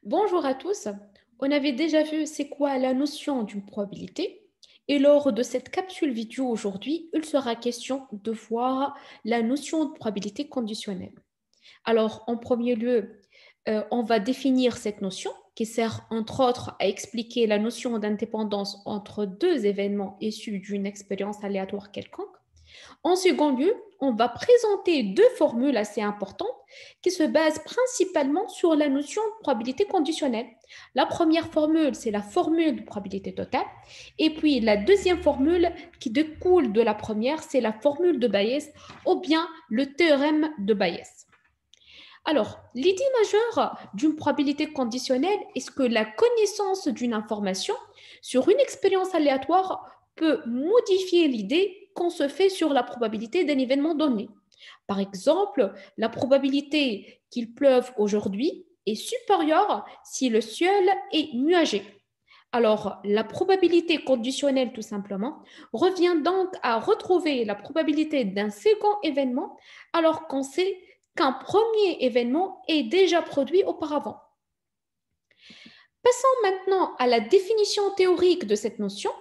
Bonjour à tous. On avait déjà vu c'est quoi la notion d'une probabilité et lors de cette capsule vidéo aujourd'hui, il sera question de voir la notion de probabilité conditionnelle. Alors, en premier lieu, on va définir cette notion qui sert entre autres à expliquer la notion d'indépendance entre deux événements issus d'une expérience aléatoire quelconque. En second lieu, on va présenter deux formules assez importantes qui se basent principalement sur la notion de probabilité conditionnelle. La première formule, c'est la formule de probabilité totale. Et puis la deuxième formule qui découle de la première, c'est la formule de Bayes ou bien le théorème de Bayes. Alors, l'idée majeure d'une probabilité conditionnelle est que la connaissance d'une information sur une expérience aléatoire peut modifier l'idée qu'on se fait sur la probabilité d'un événement donné. Par exemple, la probabilité qu'il pleuve aujourd'hui est supérieure si le ciel est nuagé. Alors, la probabilité conditionnelle, tout simplement, revient donc à retrouver la probabilité d'un second événement alors qu'on sait qu'un premier événement est déjà produit auparavant. Passons maintenant à la définition théorique de cette notion.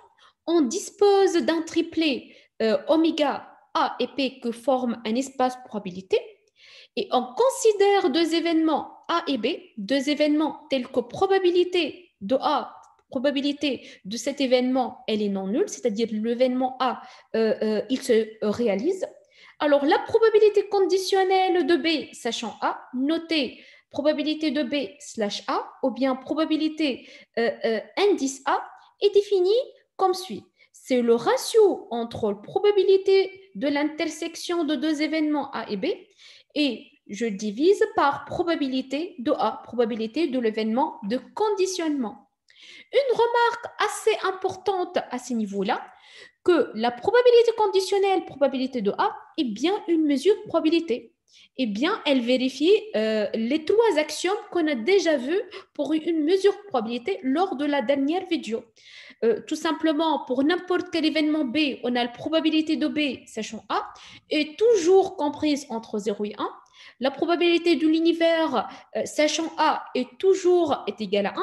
On dispose d'un triplet oméga A et P que forment un espace probabilité et on considère deux événements A et B, deux événements tels que probabilité de A, probabilité de cet événement, elle est non nulle, c'est-à-dire l'événement A, il se réalise. Alors, la probabilité conditionnelle de B, sachant A, notez probabilité de B slash A, ou bien probabilité indice A, est définie comme suit. C'est le ratio entre probabilité de l'intersection de deux événements A et B, et je divise par probabilité de A, probabilité de l'événement de conditionnement. Une remarque assez importante à ce niveau-là, que la probabilité conditionnelle, probabilité de A, est bien une mesure de probabilité. Eh bien, elle vérifie les trois axiomes qu'on a déjà vus pour une mesure de probabilité lors de la dernière vidéo. Tout simplement, pour n'importe quel événement B, on a la probabilité de B, sachant A, est toujours comprise entre 0 et 1. La probabilité de l'univers, sachant A, est égale à 1.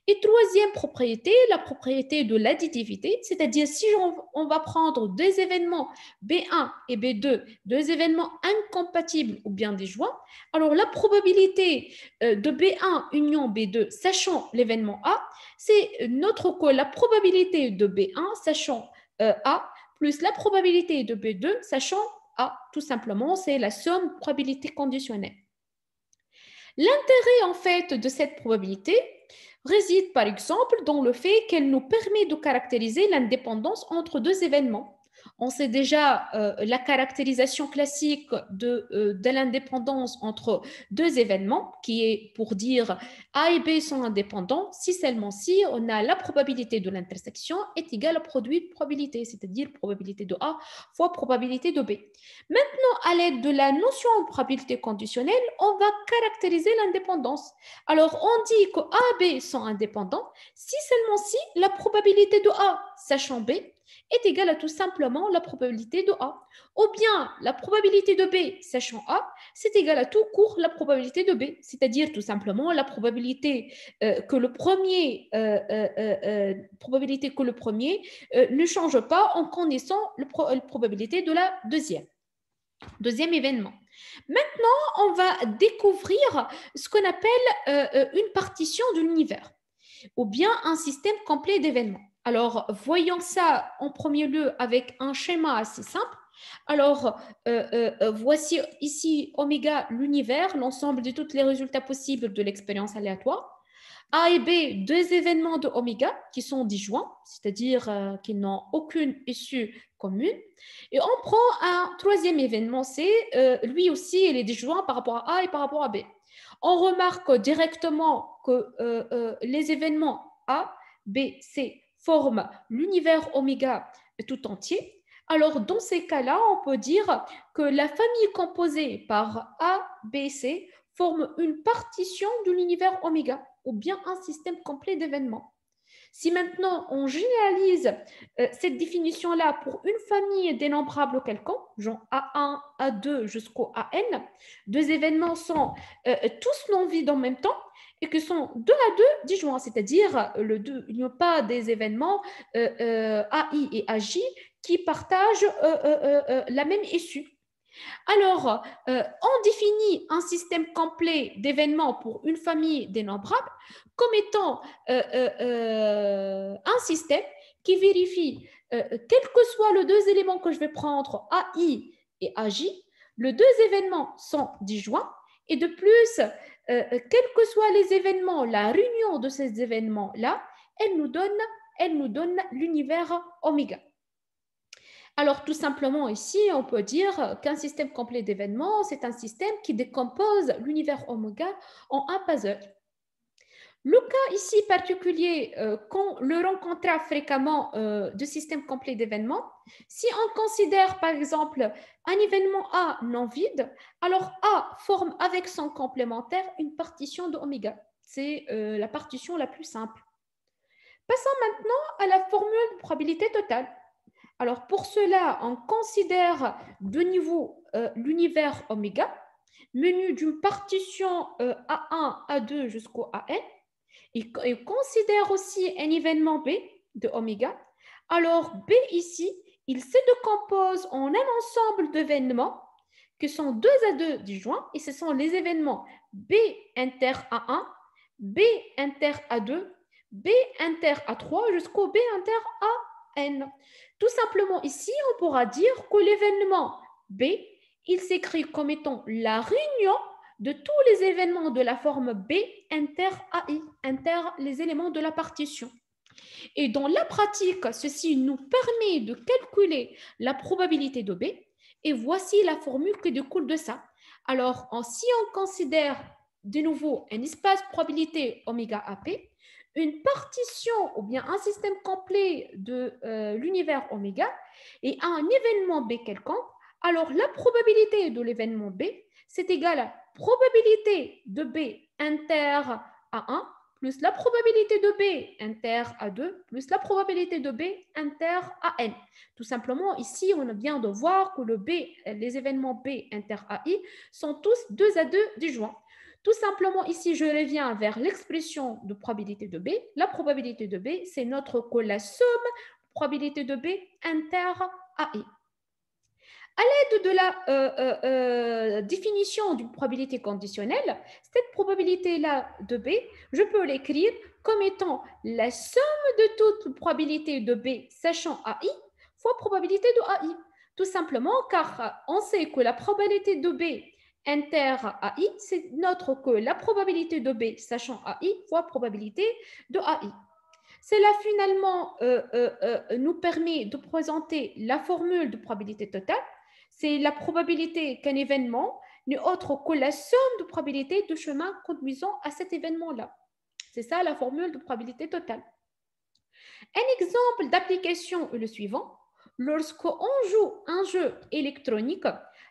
Et troisième propriété, la propriété de l'additivité, c'est-à-dire si on va prendre deux événements B1 et B2, deux événements incompatibles ou bien disjoints, alors la probabilité de B1 union B2, sachant l'événement A, c'est notre que la probabilité de B1, sachant A, plus la probabilité de B2, sachant A. Tout simplement, c'est la somme probabilité conditionnelle. L'intérêt en fait de cette probabilité réside par exemple dans le fait qu'elle nous permet de caractériser l'indépendance entre deux événements. On sait déjà la caractérisation classique de l'indépendance entre deux événements, qui est pour dire A et B sont indépendants si seulement si on a la probabilité de l'intersection est égale au produit de probabilité, c'est-à-dire probabilité de A fois probabilité de B. Maintenant, à l'aide de la notion de probabilité conditionnelle, on va caractériser l'indépendance. Alors, on dit que A et B sont indépendants si seulement si la probabilité de A, sachant B, est égale à tout simplement la probabilité de A. Ou bien la probabilité de B, sachant A, c'est égal à tout court la probabilité de B, c'est-à-dire tout simplement la probabilité que le premier, ne change pas en connaissant la probabilité de la deuxième événement. Maintenant, on va découvrir ce qu'on appelle une partition de l'univers ou bien un système complet d'événements. Alors, voyons ça en premier lieu avec un schéma assez simple. Alors, voici ici oméga, l'univers, l'ensemble de tous les résultats possibles de l'expérience aléatoire. A et B, deux événements de oméga qui sont disjoints, c'est-à-dire qui n'ont aucune issue commune. Et on prend un troisième événement C, lui aussi, il est disjoint par rapport à A et par rapport à B. On remarque directement que les événements A, B, C forment l'univers oméga tout entier. Alors, dans ces cas-là, on peut dire que la famille composée par A, B, C forme une partition de l'univers oméga ou bien un système complet d'événements. Si maintenant on généralise cette définition-là pour une famille dénombrables quelconques, genre A1, A2 jusqu'au AN, deux événements sont tous non-vides en même temps, et qui sont 2 à 2 disjoints, c'est-à-dire il n'y a pas des événements AI et AJ qui partagent la même issue. Alors, on définit un système complet d'événements pour une famille dénombrable comme étant un système qui vérifie, quels que soient les deux éléments que je vais prendre, AI et AJ, les deux événements sont disjoints et de plus, quels que soient les événements, la réunion de ces événements-là, elle nous donne l'univers oméga. Alors, tout simplement, ici, on peut dire qu'un système complet d'événements, c'est un système qui décompose l'univers oméga en un puzzle. Le cas ici particulier, qu'on le rencontra fréquemment de système complet d'événements, si on considère par exemple un événement A non vide, alors A forme avec son complémentaire une partition de oméga. C'est la partition la plus simple. Passons maintenant à la formule de probabilité totale. Alors, pour cela, on considère de niveau l'univers oméga, menu d'une partition A1, A2 jusqu'au AN, et considère aussi un événement B de oméga. Alors, B ici, il se décompose en un ensemble d'événements qui sont 2 à 2 disjoints, et ce sont les événements B inter A1, B inter A2, B inter A3 jusqu'au B inter AN. Tout simplement ici, on pourra dire que l'événement B, il s'écrit comme étant la réunion de tous les événements de la forme B inter AI, inter les éléments de la partition. Et dans la pratique, ceci nous permet de calculer la probabilité de B, et voici la formule qui découle de ça. Alors, si on considère de nouveau un espace probabilité oméga AP, une partition ou bien un système complet de l'univers oméga et un événement B quelconque, alors la probabilité de l'événement B, c'est égal à la probabilité de B inter A1 plus la probabilité de B inter A2 plus la probabilité de B inter AN. Tout simplement, ici, on vient de voir que les événements B inter AI sont tous 2 à 2 disjoints. Tout simplement, ici, je reviens vers l'expression de probabilité de B. La probabilité de B, c'est que la somme probabilité de B inter AI. À l'aide de la définition d'une probabilité conditionnelle, cette probabilité-là de B, je peux l'écrire comme étant la somme de toutes probabilités de B sachant AI fois probabilité de AI. Tout simplement car on sait que la probabilité de B inter AI, c'est que la probabilité de B sachant AI fois probabilité de AI. Cela finalement nous permet de présenter la formule de probabilité totale. C'est la probabilité qu'un événement n'est autre que la somme de probabilités de chemin conduisant à cet événement-là. C'est ça la formule de probabilité totale. Un exemple d'application est le suivant. Lorsqu'on joue un jeu électronique,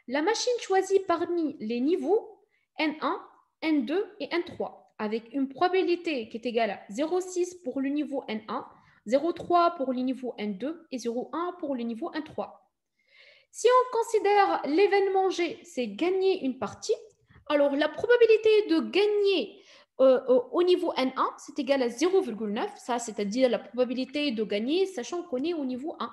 la machine choisit parmi les niveaux N1, N2 et N3 avec une probabilité qui est égale à 0,6 pour le niveau N1, 0,3 pour le niveau N2 et 0,1 pour le niveau N3. Si on considère l'événement G, c'est gagner une partie, alors la probabilité de gagner au niveau N1, c'est égal à 0,9, ça c'est-à-dire la probabilité de gagner sachant qu'on est au niveau 1.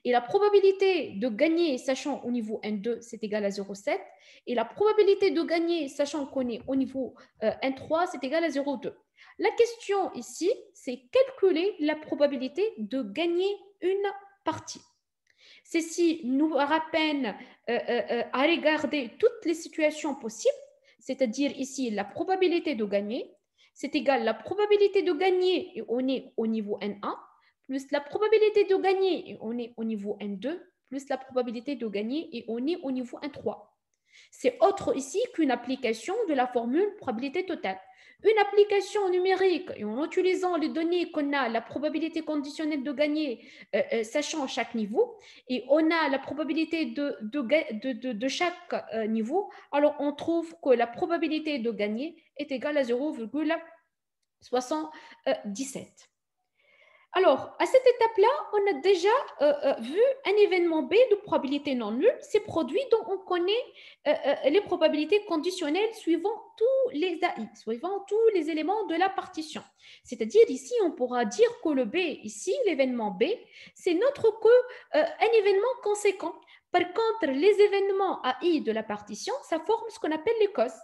Et la probabilité de gagner sachant au niveau N2, c'est égal à 0,7. Et la probabilité de gagner sachant qu'on est au niveau N3, c'est égal à 0,2. La question ici, c'est calculer la probabilité de gagner une partie. Ceci nous ramène à regarder toutes les situations possibles, c'est-à-dire ici la probabilité de gagner, c'est égal à la probabilité de gagner et on est au niveau N1, plus la probabilité de gagner et on est au niveau N2, plus la probabilité de gagner et on est au niveau N3. C'est autre ici qu'une application de la formule probabilité totale. Une application numérique et en utilisant les données qu'on a, la probabilité conditionnelle de gagner, sachant chaque niveau, et on a la probabilité de chaque niveau, alors on trouve que la probabilité de gagner est égale à 0,77. Alors, à cette étape-là, on a déjà vu un événement B de probabilité non nulle, c'est produit dont on connaît les probabilités conditionnelles suivant tous les AI, suivant tous les éléments de la partition. C'est-à-dire ici, on pourra dire que le B, ici, l'événement B, c'est notre un événement conséquent. Par contre, les événements AI de la partition, ça forme ce qu'on appelle les causes.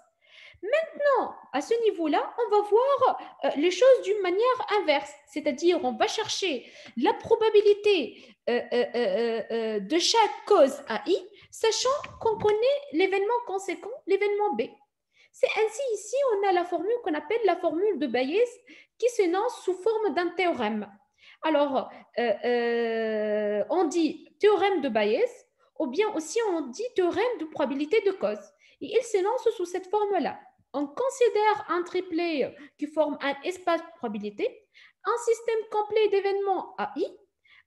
Maintenant, à ce niveau-là, on va voir les choses d'une manière inverse, c'est-à-dire on va chercher la probabilité de chaque cause AI, sachant qu'on connaît l'événement conséquent, l'événement B. C'est ainsi ici, on a la formule qu'on appelle la formule de Bayes qui s'énonce sous forme d'un théorème. Alors, on dit théorème de Bayes, ou bien aussi on dit théorème de probabilité de cause. Et il s'énonce sous cette forme-là. On considère un triplet qui forme un espace de probabilité, un système complet d'événements AI.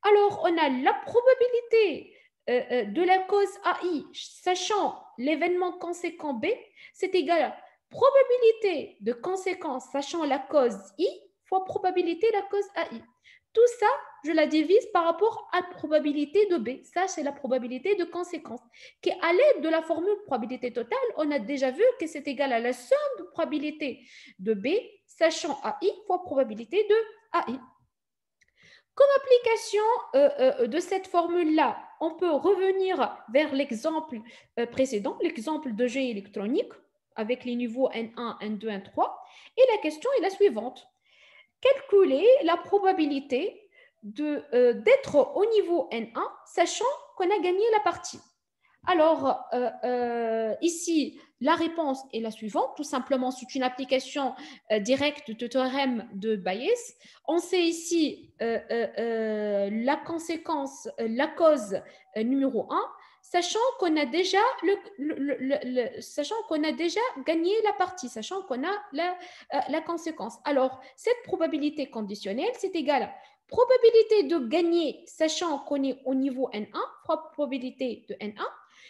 Alors, on a la probabilité de la cause AI, sachant l'événement conséquent B, c'est égal à probabilité de conséquence, sachant la cause I, fois probabilité de la cause AI. Tout ça, je la divise par rapport à la probabilité de B. Ça, c'est la probabilité de conséquence. Qui, à l'aide de la formule probabilité totale, on a déjà vu que c'est égal à la somme de probabilité de B, sachant AI fois probabilité de AI. Comme application de cette formule-là, on peut revenir vers l'exemple précédent, l'exemple de jet électronique, avec les niveaux N1, N2, N3. Et la question est la suivante. Calculer la probabilité d'être au niveau N1, sachant qu'on a gagné la partie. Alors, ici, la réponse est la suivante. Tout simplement, c'est une application directe du théorème de Bayes. On sait ici la conséquence, la cause numéro 1, sachant qu'on a déjà sachant qu'on a déjà gagné la partie, sachant qu'on a la conséquence. Alors, cette probabilité conditionnelle, c'est égal à probabilité de gagner, sachant qu'on est au niveau N1, fois probabilité de N1,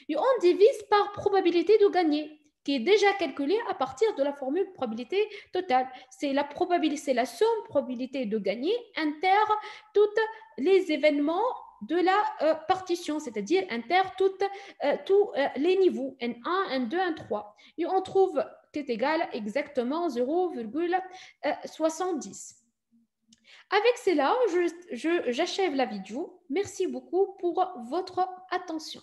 et on divise par probabilité de gagner, qui est déjà calculée à partir de la formule probabilité totale. C'est la probabilité, c'est la somme probabilité de gagner inter tous les événements de la partition, c'est-à-dire inter tous les niveaux, N1, N2, N3. Et on trouve qui est égal exactement 0,70. Avec cela, j'achève la vidéo. Merci beaucoup pour votre attention.